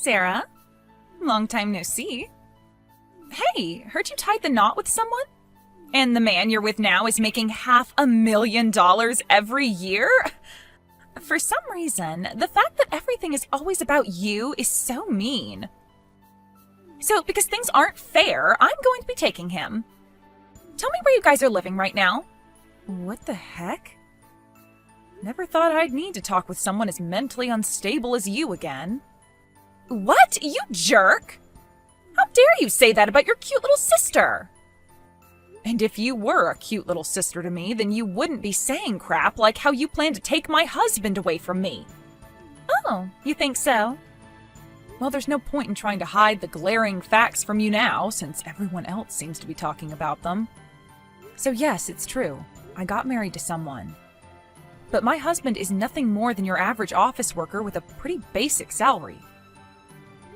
Sarah. Long time no see. Hey, heard you tied the knot with someone? And the man you're with now is making $500,000 every year? For some reason, the fact that everything is always about you is so mean. So, because things aren't fair, I'm going to be taking him. Tell me where you guys are living right now. What the heck? Never thought I'd need to talk with someone as mentally unstable as you again. What? You jerk! How dare you say that about your cute little sister? And if you were a cute little sister to me, then you wouldn't be saying crap like how you plan to take my husband away from me. Oh, you think so? Well, there's no point in trying to hide the glaring facts from you now, since everyone else seems to be talking about them. So yes, it's true. I got married to someone. But my husband is nothing more than your average office worker with a pretty basic salary.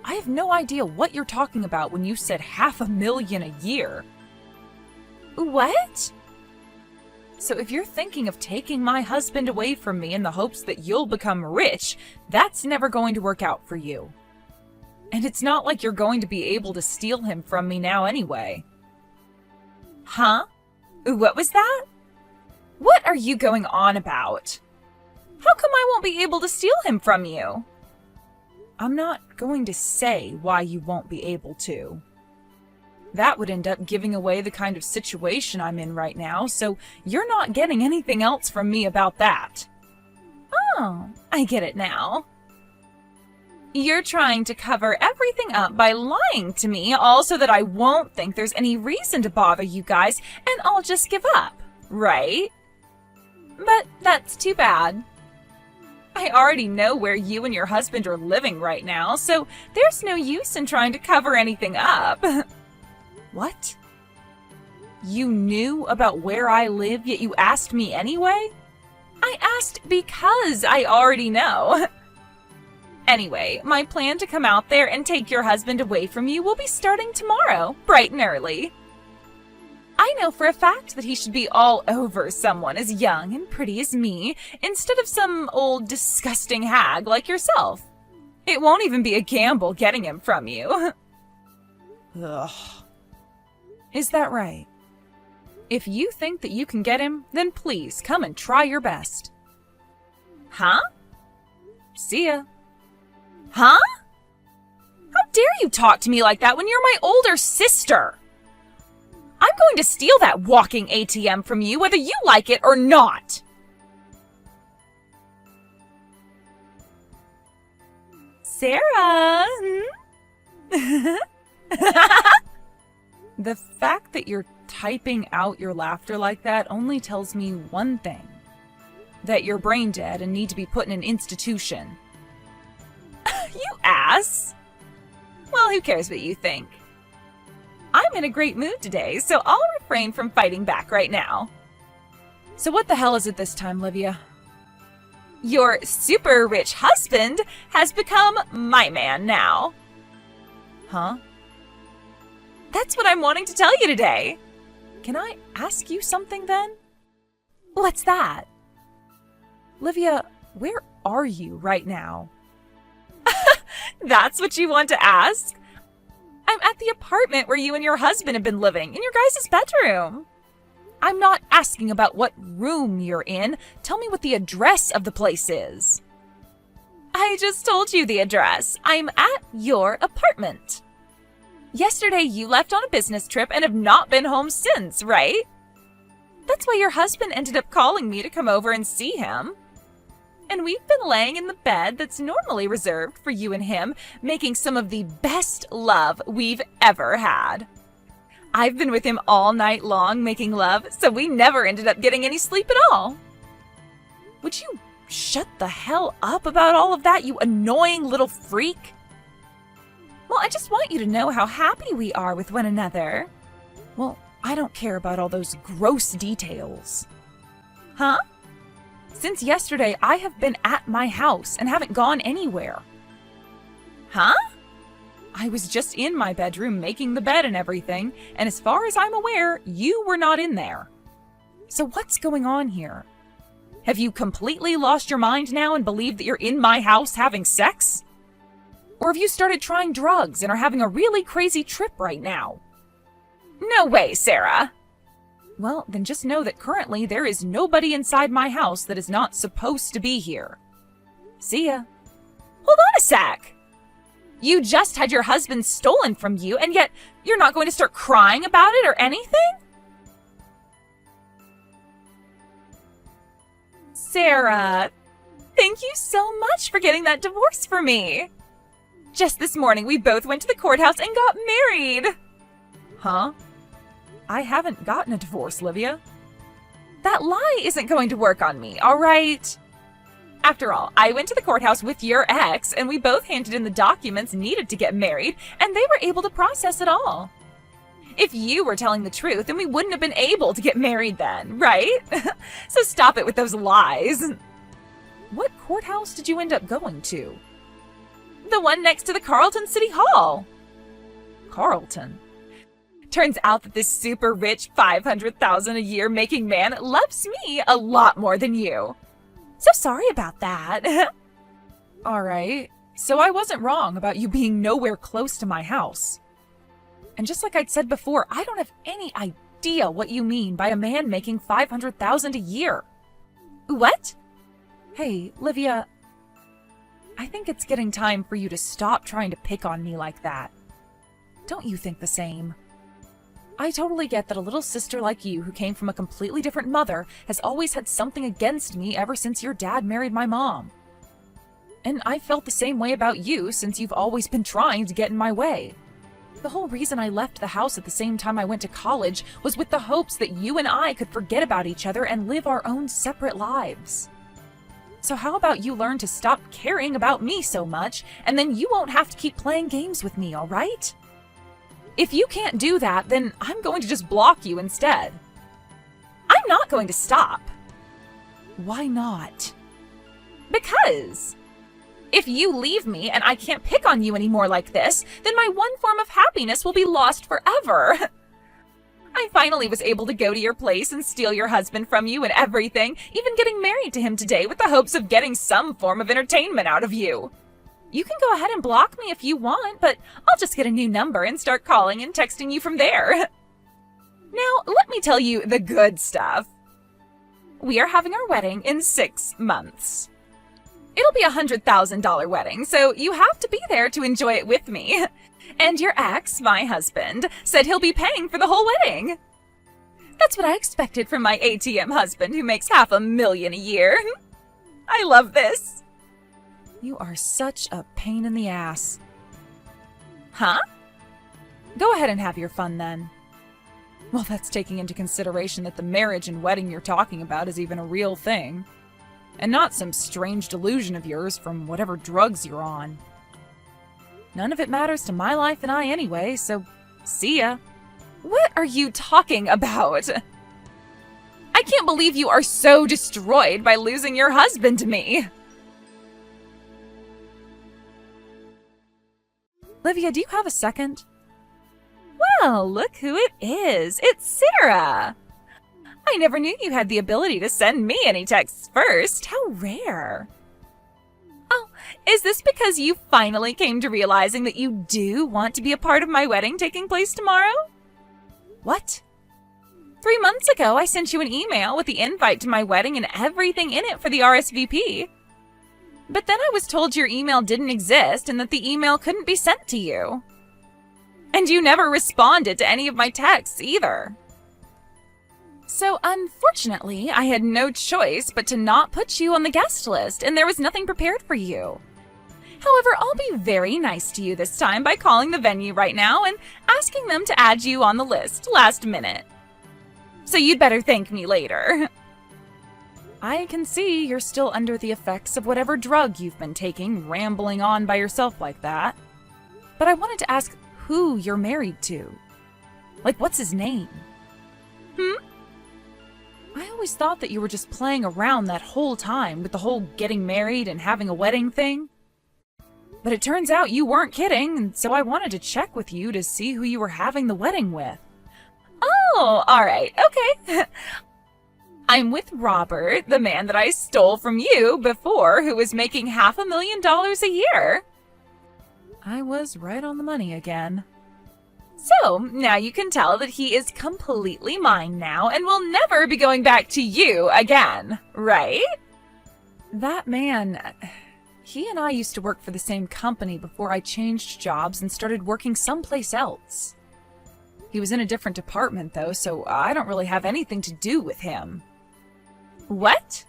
I have no idea what you're talking about when you said $500,000 a year. What? So if you're thinking of taking my husband away from me in the hopes that you'll become rich, that's never going to work out for you. And it's not like you're going to be able to steal him from me now anyway. Huh? What was that? What are you going on about? How come I won't be able to steal him from you? I'm not going to say why you won't be able to. That would end up giving away the kind of situation I'm in right now, so you're not getting anything else from me about that. Oh, I get it now. You're trying to cover everything up by lying to me, all so that I won't think there's any reason to bother you guys, and I'll just give up, right? But that's too bad. I already know where you and your husband are living right now, so there's no use in trying to cover anything up. What? You knew about where I live, yet you asked me anyway? I asked because I already know. Anyway, my plan to come out there and take your husband away from you will be starting tomorrow, bright and early. I know for a fact that he should be all over someone as young and pretty as me, instead of some old disgusting hag like yourself. It won't even be a gamble getting him from you. Ugh. Is that right? If you think that you can get him, then please come and try your best. Huh? See ya. Huh? How dare you talk to me like that when you're my older sister? I'm going to steal that walking ATM from you whether you like it or not. Sarah? The fact that you're typing out your laughter like that only tells me one thing. That you're brain dead and need to be put in an institution. You ass! Well, who cares what you think? I'm in a great mood today, so I'll refrain from fighting back right now. So what the hell is it this time, Livia? Your super rich husband has become my man now. Huh? That's what I'm wanting to tell you today. Can I ask you something then? What's that? Livia, where are you right now? That's what you want to ask? I'm at the apartment where you and your husband have been living, in your guys' bedroom. I'm not asking about what room you're in. Tell me what the address of the place is. I just told you the address. I'm at your apartment. Yesterday you left on a business trip and have not been home since, right? That's why your husband ended up calling me to come over and see him. And we've been laying in the bed that's normally reserved for you and him, making some of the best love we've ever had. I've been with him all night long making love, so we never ended up getting any sleep at all. Would you shut the hell up about all of that, you annoying little freak? Well, I just want you to know how happy we are with one another. Well, I don't care about all those gross details. Huh? Since yesterday, I have been at my house and haven't gone anywhere. Huh? I was just in my bedroom making the bed and everything, and as far as I'm aware, you were not in there. So what's going on here? Have you completely lost your mind now and believe that you're in my house having sex? Or have you started trying drugs and are having a really crazy trip right now? No way, Sarah. Well, then just know that currently there is nobody inside my house that is not supposed to be here. See ya. Hold on a sec. You just had your husband stolen from you, and yet you're not going to start crying about it or anything? Sarah, thank you so much for getting that divorce for me. Just this morning, we both went to the courthouse and got married. Huh? I haven't gotten a divorce, Livia. That lie isn't going to work on me, all right? After all, I went to the courthouse with your ex, and we both handed in the documents needed to get married, and they were able to process it all. If you were telling the truth, then we wouldn't have been able to get married then, right? So stop it with those lies. What courthouse did you end up going to? The one next to the Carlton City Hall. Carlton? Turns out that this super rich $500,000 a year making man loves me a lot more than you. So sorry about that. All right, so I wasn't wrong about you being nowhere close to my house. And just like I'd said before, I don't have any idea what you mean by a man making $500,000 a year. What? Hey, Livia, I think it's getting time for you to stop trying to pick on me like that. Don't you think the same? I totally get that a little sister like you who came from a completely different mother has always had something against me ever since your dad married my mom. And I felt the same way about you since you've always been trying to get in my way. The whole reason I left the house at the same time I went to college was with the hopes that you and I could forget about each other and live our own separate lives. So how about you learn to stop caring about me so much, and then you won't have to keep playing games with me, all right? If you can't do that, then I'm going to just block you instead. I'm not going to stop. Why not? Because if you leave me and I can't pick on you anymore like this, then my one form of happiness will be lost forever. I finally was able to go to your place and steal your husband from you and everything, even getting married to him today with the hopes of getting some form of entertainment out of you. You can go ahead and block me if you want, but I'll just get a new number and start calling and texting you from there. Now, let me tell you the good stuff. We are having our wedding in 6 months. It'll be a $100,000 wedding, so you have to be there to enjoy it with me. And your ex, my husband, said he'll be paying for the whole wedding. That's what I expected from my ATM husband who makes $500,000 a year. I love this. You are such a pain in the ass. Huh? Go ahead and have your fun then. Well, that's taking into consideration that the marriage and wedding you're talking about is even a real thing. And not some strange delusion of yours from whatever drugs you're on. None of it matters to my life and I anyway, so see ya. What are you talking about? I can't believe you are so destroyed by losing your husband to me. Livia, do you have a second? Well, look who it is. It's Sarah. I never knew you had the ability to send me any texts first. How rare. Oh, is this because you finally came to realizing that you do want to be a part of my wedding taking place tomorrow? What? 3 months ago, I sent you an email with the invite to my wedding and everything in it for the RSVP. But then I was told your email didn't exist and that the email couldn't be sent to you. And you never responded to any of my texts either. So unfortunately, I had no choice but to not put you on the guest list, and there was nothing prepared for you. However, I'll be very nice to you this time by calling the venue right now and asking them to add you on the list last minute. So you'd better thank me later. I can see you're still under the effects of whatever drug you've been taking, rambling on by yourself like that. But I wanted to ask who you're married to. Like, what's his name? I always thought that you were just playing around that whole time with the whole getting married and having a wedding thing. But it turns out you weren't kidding, and so I wanted to check with you to see who you were having the wedding with. Oh, alright, okay. I'm with Robert, the man that I stole from you before, who was making $500,000 a year. I was right on the money again. So, now you can tell that he is completely mine now and will never be going back to you again, right? That man, he and I used to work for the same company before I changed jobs and started working someplace else. He was in a different department though, so I don't really have anything to do with him. What?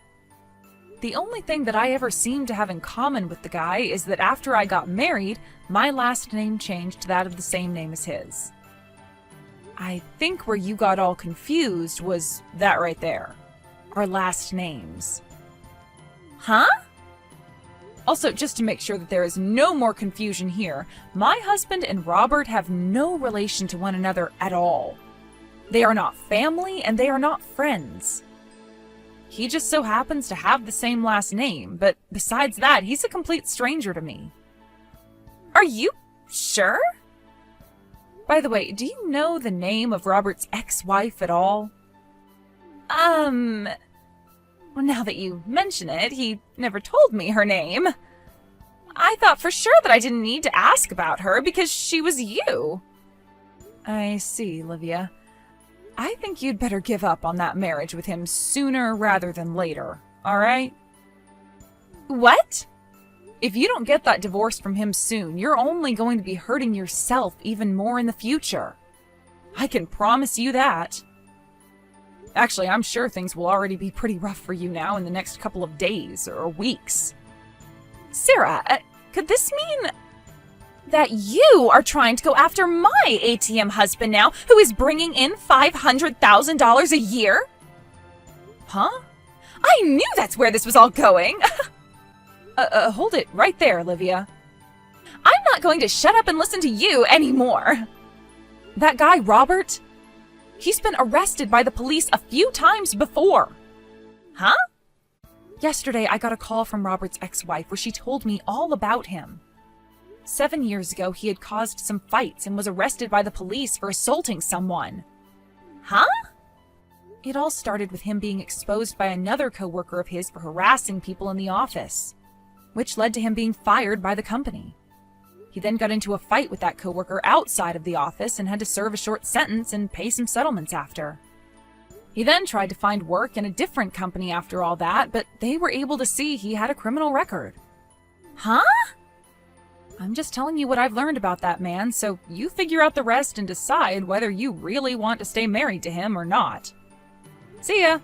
The only thing that I ever seem to have in common with the guy is that after I got married, my last name changed to that of the same name as his. I think where you got all confused was that right there. Our last names. Huh? Also, just to make sure that there is no more confusion here, my husband and Robert have no relation to one another at all. They are not family and they are not friends. He just so happens to have the same last name, but besides that, he's a complete stranger to me. Are you sure? By the way, do you know the name of Robert's ex-wife at all? Well, now that you mention it, he never told me her name. I thought for sure that I didn't need to ask about her because she was you. I see, Livia. I think you'd better give up on that marriage with him sooner rather than later, all right? What? If you don't get that divorce from him soon, you're only going to be hurting yourself even more in the future. I can promise you that. Actually, I'm sure things will already be pretty rough for you now in the next couple of days or weeks. Sarah, could this mean that you are trying to go after my ATM husband now, who is bringing in $500,000 a year? Huh? I knew that's where this was all going. Hold it right there, Livia. I'm not going to shut up and listen to you anymore. That guy, Robert, he's been arrested by the police a few times before. Huh? Yesterday, I got a call from Robert's ex-wife where she told me all about him. 7 years ago, he had caused some fights and was arrested by the police for assaulting someone. Huh? It all started with him being exposed by another coworker of his for harassing people in the office, which led to him being fired by the company. He then got into a fight with that coworker outside of the office and had to serve a short sentence and pay some settlements after. He then tried to find work in a different company after all that, but they were able to see he had a criminal record. Huh? I'm just telling you what I've learned about that man, so you figure out the rest and decide whether you really want to stay married to him or not. See ya!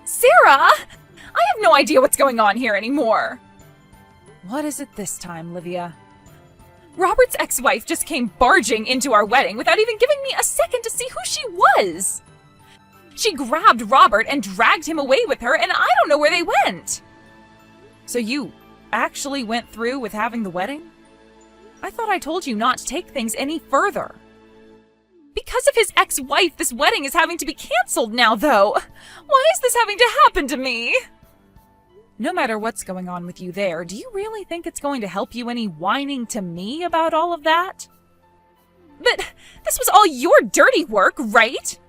Sarah! I have no idea what's going on here anymore! What is it this time, Livia? Robert's ex-wife just came barging into our wedding without even giving me a second to see who she was! She grabbed Robert and dragged him away with her, and I don't know where they went! So you actually went through with having the wedding? I thought I told you not to take things any further. Because of his ex-wife, this wedding is having to be canceled now, though. Why is this having to happen to me? No matter what's going on with you there, do you really think it's going to help you any whining to me about all of that? But this was all your dirty work, right?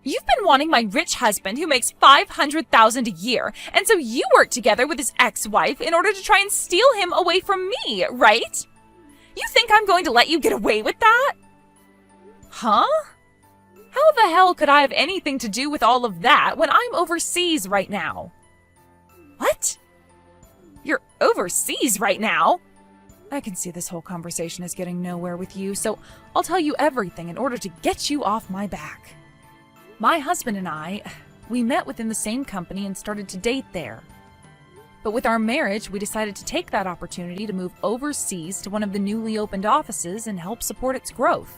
You've been wanting my rich husband who makes $500,000 a year, and so you worked together with his ex-wife in order to try and steal him away from me, right? You think I'm going to let you get away with that? Huh? How the hell could I have anything to do with all of that when I'm overseas right now? What? You're overseas right now? I can see this whole conversation is getting nowhere with you, so I'll tell you everything in order to get you off my back. My husband and I, we met within the same company and started to date there. But with our marriage, we decided to take that opportunity to move overseas to one of the newly opened offices and help support its growth.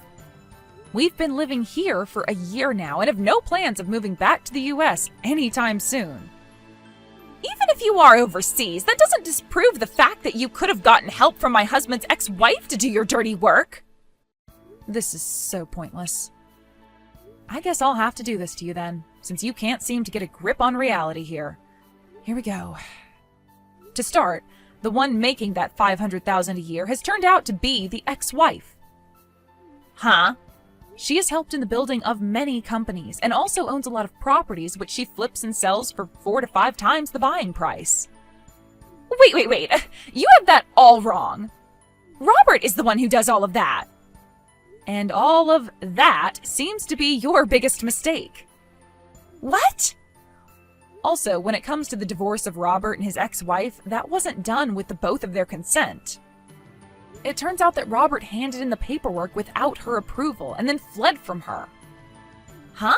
We've been living here for a year now and have no plans of moving back to the US anytime soon. Even if you are overseas, that doesn't disprove the fact that you could have gotten help from my husband's ex-wife to do your dirty work. This is so pointless. I guess I'll have to do this to you then, since you can't seem to get a grip on reality here. Here we go. To start, the one making that $500,000 a year has turned out to be the ex-wife. Huh? She has helped in the building of many companies and also owns a lot of properties which she flips and sells for 4 to 5 times the buying price. Wait. You have that all wrong. Robert is the one who does all of that. And all of that seems to be your biggest mistake. What? Also, when it comes to the divorce of Robert and his ex-wife, that wasn't done with the both of their consent. It turns out that Robert handed in the paperwork without her approval and then fled from her. Huh?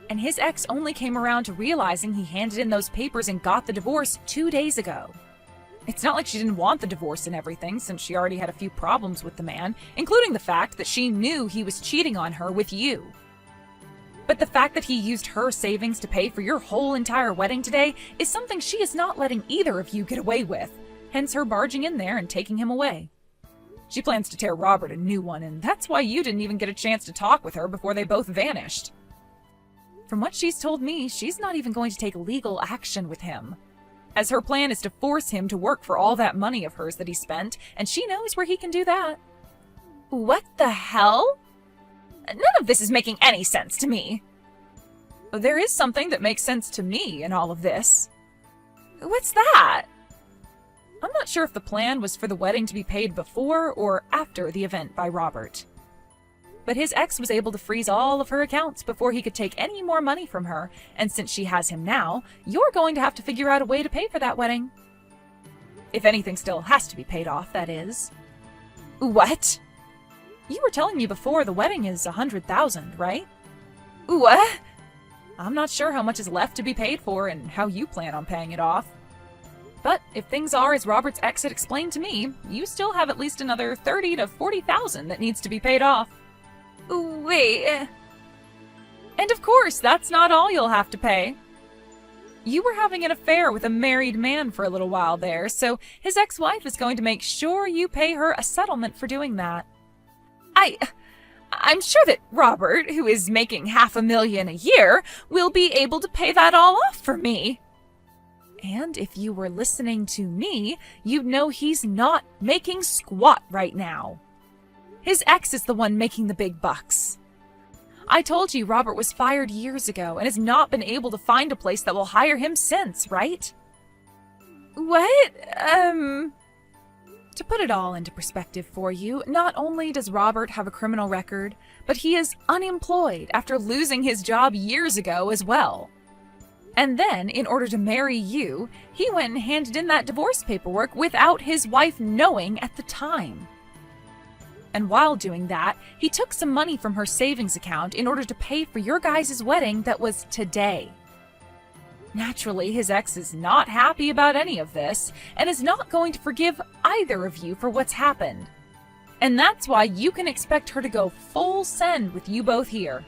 And his ex only came around to realizing he handed in those papers and got the divorce 2 days ago. It's not like she didn't want the divorce and everything, since she already had a few problems with the man, including the fact that she knew he was cheating on her with you. But the fact that he used her savings to pay for your whole entire wedding today is something she is not letting either of you get away with, hence her barging in there and taking him away. She plans to tear Robert a new one, and that's why you didn't even get a chance to talk with her before they both vanished. From what she's told me, she's not even going to take legal action with him, as her plan is to force him to work for all that money of hers that he spent, and she knows where he can do that. What the hell? None of this is making any sense to me. There is something that makes sense to me in all of this. What's that? I'm not sure if the plan was for the wedding to be paid before or after the event by Robert. But his ex was able to freeze all of her accounts before he could take any more money from her, and since she has him now, you're going to have to figure out a way to pay for that wedding. If anything still has to be paid off, that is. What? You were telling me before the wedding is $100,000, right? What? I'm not sure how much is left to be paid for and how you plan on paying it off. But if things are as Robert's ex had explained to me, you still have at least another $30,000 to $40,000 that needs to be paid off. Wait. And of course, that's not all you'll have to pay. You were having an affair with a married man for a little while there, so his ex-wife is going to make sure you pay her a settlement for doing that. I'm sure that Robert, who is making $500,000 a year, will be able to pay that all off for me. And if you were listening to me, you'd know he's not making squat right now. His ex is the one making the big bucks. I told you Robert was fired years ago and has not been able to find a place that will hire him since, right? What? To put it all into perspective for you, not only does Robert have a criminal record, but he is unemployed after losing his job years ago as well. And then, in order to marry you, he went and handed in that divorce paperwork without his wife knowing at the time. And while doing that, he took some money from her savings account in order to pay for your guys' wedding that was today. Naturally, his ex is not happy about any of this, and is not going to forgive either of you for what's happened. And that's why you can expect her to go full send with you both here.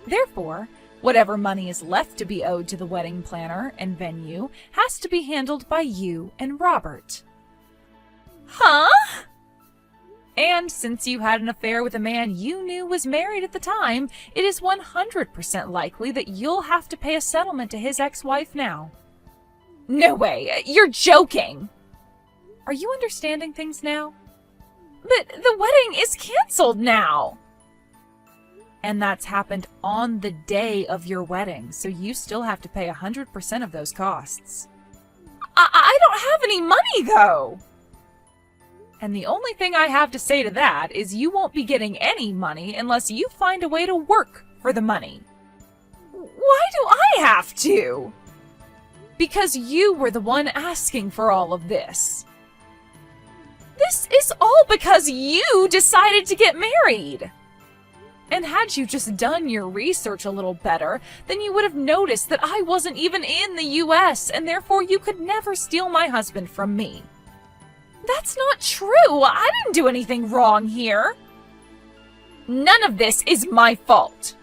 Therefore, whatever money is left to be owed to the wedding planner and venue has to be handled by you and Robert. Huh? And since you had an affair with a man you knew was married at the time, it is 100% likely that you'll have to pay a settlement to his ex-wife now. No way! You're joking! Are you understanding things now? But the wedding is canceled now! And that's happened on the day of your wedding, so you still have to pay 100% of those costs. I don't have any money, though! And the only thing I have to say to that is you won't be getting any money unless you find a way to work for the money. Why do I have to? Because you were the one asking for all of this. This is all because you decided to get married. And had you just done your research a little better, then you would have noticed that I wasn't even in the US, and therefore you could never steal my husband from me. That's not true! I didn't do anything wrong here! None of this is my fault!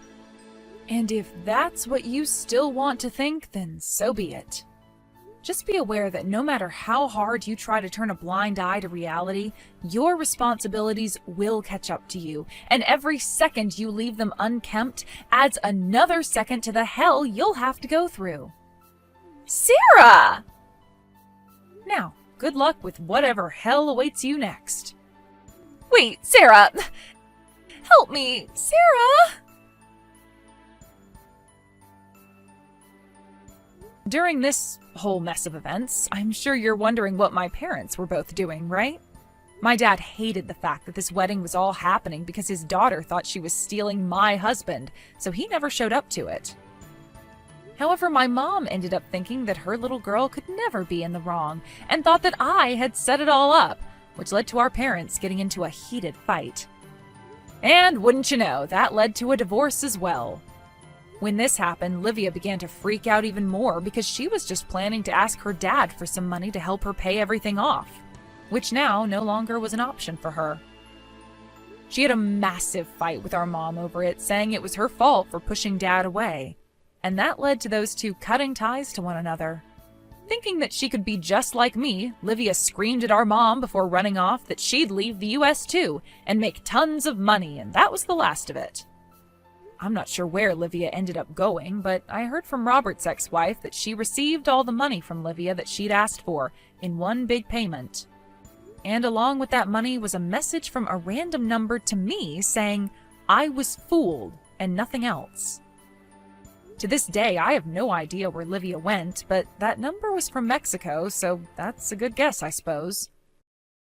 And if that's what you still want to think, then so be it. Just be aware that no matter how hard you try to turn a blind eye to reality, your responsibilities will catch up to you, and every second you leave them unkempt adds another second to the hell you'll have to go through. Sarah! Now, good luck with whatever hell awaits you next. Wait, Sarah! Help me! Sarah! During this whole mess of events, I'm sure you're wondering what my parents were both doing, right? My dad hated the fact that this wedding was all happening because his daughter thought she was stealing my husband, so he never showed up to it. However, my mom ended up thinking that her little girl could never be in the wrong and thought that I had set it all up, which led to our parents getting into a heated fight. And wouldn't you know, that led to a divorce as well. When this happened, Livia began to freak out even more because she was just planning to ask her dad for some money to help her pay everything off, which now no longer was an option for her. She had a massive fight with our mom over it, saying it was her fault for pushing Dad away, and that led to those two cutting ties to one another. Thinking that she could be just like me, Livia screamed at our mom before running off that she'd leave the US too and make tons of money, and that was the last of it. I'm not sure where Livia ended up going, but I heard from Robert's ex-wife that she received all the money from Livia that she'd asked for in one big payment. And along with that money was a message from a random number to me saying I was fooled and nothing else. To this day, I have no idea where Livia went, but that number was from Mexico, so that's a good guess, I suppose.